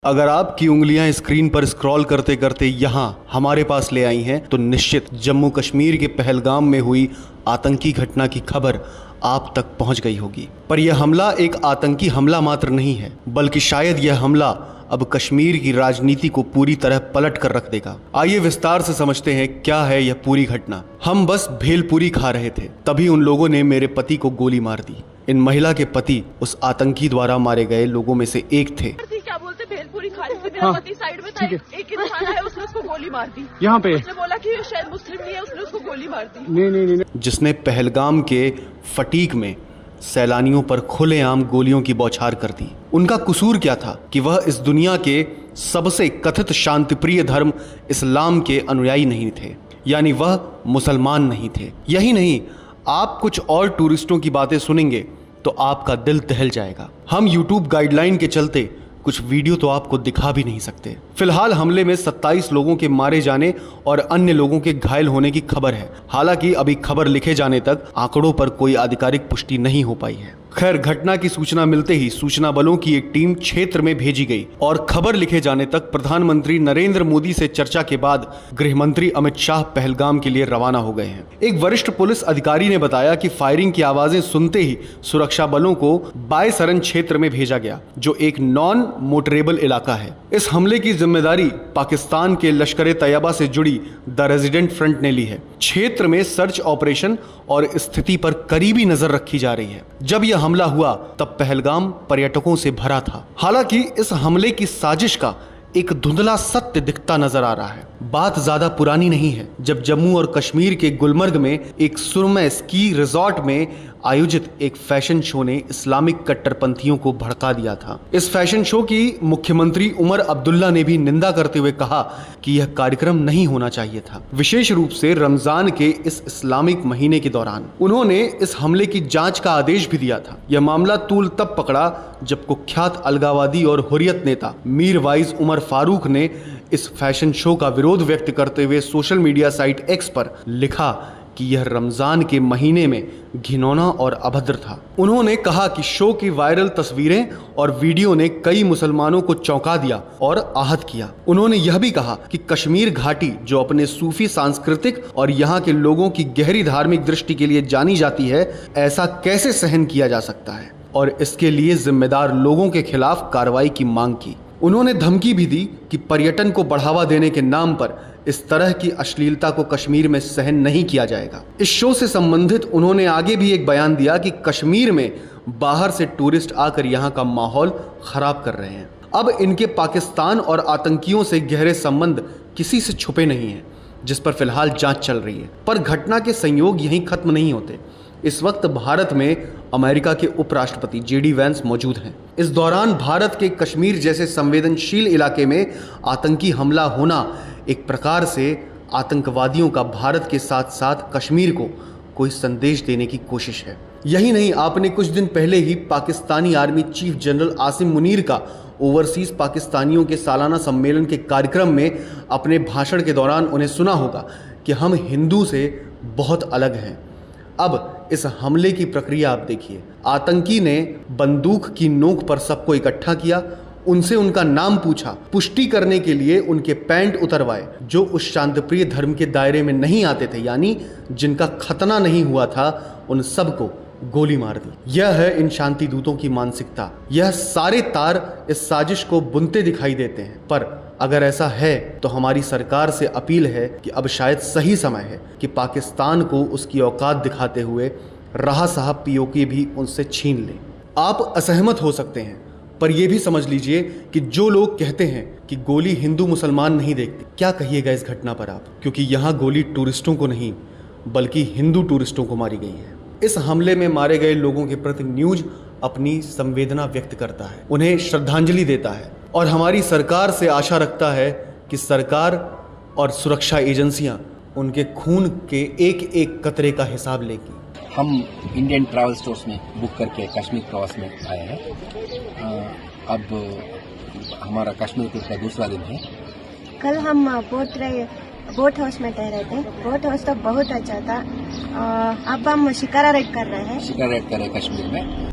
अगर आपकी उंगलियां स्क्रीन पर स्क्रॉल करते करते यहां हमारे पास ले आई हैं तो निश्चित जम्मू कश्मीर के पहलगाम में हुई आतंकी घटना की खबर आप तक पहुंच गई होगी। पर यह हमला एक आतंकी हमला मात्र नहीं है, बल्कि शायद यह हमला अब कश्मीर की राजनीति को पूरी तरह पलट कर रख देगा। आइए विस्तार से समझते हैं क्या है यह पूरी घटना। हम बस भेलपूरी खा रहे थे, तभी उन लोगों ने मेरे पति को गोली मार दी। इन महिला के पति उस आतंकी द्वारा मारे गए लोगों में से एक थे। क्या बोलते भेलपूरी खा रही थी, मेरा पति साइड में था, एक इंसान है उसने उसको गोली मार दी। यहाँ पे उसने बोला कि शायद मुस्लिम नहीं है, उसने उसको गोली मार दी। नहीं। जिसने पहलगाम के फटीक में सैलानियों पर खुलेआम गोलियों की बौछार कर दी। उनका कसूर क्या था कि वह इस दुनिया के सबसे कथित शांतिप्रिय धर्म इस्लाम के अनुयायी नहीं थे, यानी वह मुसलमान नहीं थे। यही नहीं, आप कुछ और टूरिस्टों की बातें सुनेंगे तो आपका दिल दहल जाएगा। हम YouTube गाइडलाइन के चलते कुछ वीडियो तो आपको दिखा भी नहीं सकते। फिलहाल हमले में 27 लोगों के मारे जाने और अन्य लोगों के घायल होने की खबर है। हालांकि अभी खबर लिखे जाने तक आंकड़ों पर कोई आधिकारिक पुष्टि नहीं हो पाई है। खैर, घटना की सूचना मिलते ही सूचना बलों की एक टीम क्षेत्र में भेजी गई और खबर लिखे जाने तक प्रधानमंत्री नरेंद्र मोदी से चर्चा के बाद गृह मंत्री अमित शाह पहलगाम के लिए रवाना हो गए हैं। एक वरिष्ठ पुलिस अधिकारी ने बताया कि फायरिंग की आवाजें सुनते ही सुरक्षा बलों को बायसरन क्षेत्र में भेजा गया, जो एक नॉन मोटरेबल इलाका है। इस हमले की जिम्मेदारी पाकिस्तान के लश्कर तैयबा से जुड़ी द रेजिडेंट फ्रंट ने ली है। क्षेत्र में सर्च ऑपरेशन और स्थिति पर करीबी नजर रखी जा रही है। जब यह हमला हुआ तब पहलगाम पर्यटकों से भरा था। हालांकि इस हमले की साजिश का एक धुंधला सत्य दिखता नजर आ रहा है। बात ज्यादा पुरानी नहीं है जब जम्मू और कश्मीर के गुलमर्ग में एक सुरम्य स्की रिजॉर्ट में आयोजित एक फैशन शो ने इस्लामिक कट्टरपंथियों को भड़का दिया था। इस फैशन शो की मुख्यमंत्री उमर अब्दुल्ला ने भी निंदा करते हुए कहा कि यह कार्यक्रम नहीं होना चाहिए था, विशेष रूप से रमजान के इस इस्लामिक महीने के दौरान। उन्होंने इस हमले की जांच का आदेश भी दिया था। यह मामला तूल तब पकड़ा जब कुख्यात अलगावादी और हुर्रियत नेता मीर वाइज उमर फारूक ने इस फैशन शो का विरोध व्यक्त करते हुए सोशल मीडिया साइट एक्स पर लिखा कि यह रमजान के महीने में घिनौना और अभद्र था। उन्होंने कहा कि शो की वायरल तस्वीरें और वीडियो ने कई मुसलमानों को चौंका दिया और आहत किया। उन्होंने यह भी कहा कि कश्मीर घाटी, जो अपने सूफी सांस्कृतिक और यहाँ के लोगों की गहरी धार्मिक दृष्टि के लिए जानी जाती है, ऐसा कैसे सहन किया जा सकता है, और इसके लिए जिम्मेदार लोगों के खिलाफ कार्रवाई की मांग की। उन्होंने धमकी भी दी कि पर्यटन को बढ़ावा देने के नाम पर इस तरह की अश्लीलता को कश्मीर में सहन नहीं किया जाएगा। इस शो से संबंधित उन्होंने आगे भी एक बयान दिया कि कश्मीर में बाहर से टूरिस्ट आकर यहाँ का माहौल खराब कर रहे हैं। अब इनके पाकिस्तान और आतंकियों से गहरे संबंध किसी से छुपे नहीं हैं, जिस पर फिलहाल जांच चल रही है। पर घटना के संयोग यहीं खत्म नहीं होते। इस वक्त भारत में अमेरिका के उपराष्ट्रपति JD वैंस मौजूद हैं। इस दौरान भारत के कश्मीर जैसे संवेदनशील इलाके में आतंकी हमला होना एक प्रकार से आतंकवादियों का भारत के साथ साथ कश्मीर को कोई संदेश देने की कोशिश है। यही नहीं, आपने कुछ दिन पहले ही Pakistani army chief general Asim Munir का ओवरसीज पाकिस्तानियों के सालाना सम्मेलन के कार्यक्रम में अपने भाषण के दौरान उन्हें सुना होगा कि हम हिंदू से बहुत अलग हैं। अब इस हमले की प्रक्रिया आप देखिए। आतंकी ने बंदूक की नोक पर सबको इकट्ठा किया, उनसे उनका नाम पूछा, पुष्टि करने के लिए उनके पैंट उतरवाए जो उस शांतिप्रिय धर्म के दायरे में नहीं आते थे, यानी जिनका खतना नहीं हुआ था, उन सबको गोली मार दी। यह है इन शांति दूतों की मानसिकता। यह सारे तार इस साजिश को बुनते दिखाई देते हैं। पर अगर ऐसा है तो हमारी सरकार से अपील है कि अब शायद सही समय है कि पाकिस्तान को उसकी औकात दिखाते हुए राह साहब POK भी उनसे छीन ले। आप असहमत हो सकते हैं, पर यह भी समझ लीजिए कि जो लोग कहते हैं कि गोली हिंदू मुसलमान नहीं देखती, क्या कहिएगा इस घटना पर आप? क्योंकि यहाँ गोली टूरिस्टों को नहीं बल्कि हिंदू टूरिस्टों को मारी गई है। इस हमले में मारे गए लोगों के प्रति न्यूज अपनी संवेदना व्यक्त करता है, उन्हें श्रद्धांजलि देता है और हमारी सरकार से आशा रखता है कि सरकार और सुरक्षा एजेंसियां उनके खून के एक एक कतरे का हिसाब लेंगी। हम इंडियन ट्रैवल स्टोर्स में बुक करके कश्मीर प्रवास में आए हैं। अब हमारा कश्मीर ट्रिप का दूसरा दिन है। कल हम बोट हाउस में ठहरे थे। बोट हाउस तो बहुत अच्छा था। अब हम शिकारा राइड कर रहे हैं। शिकारा राइड कर रहे हैं कश्मीर में।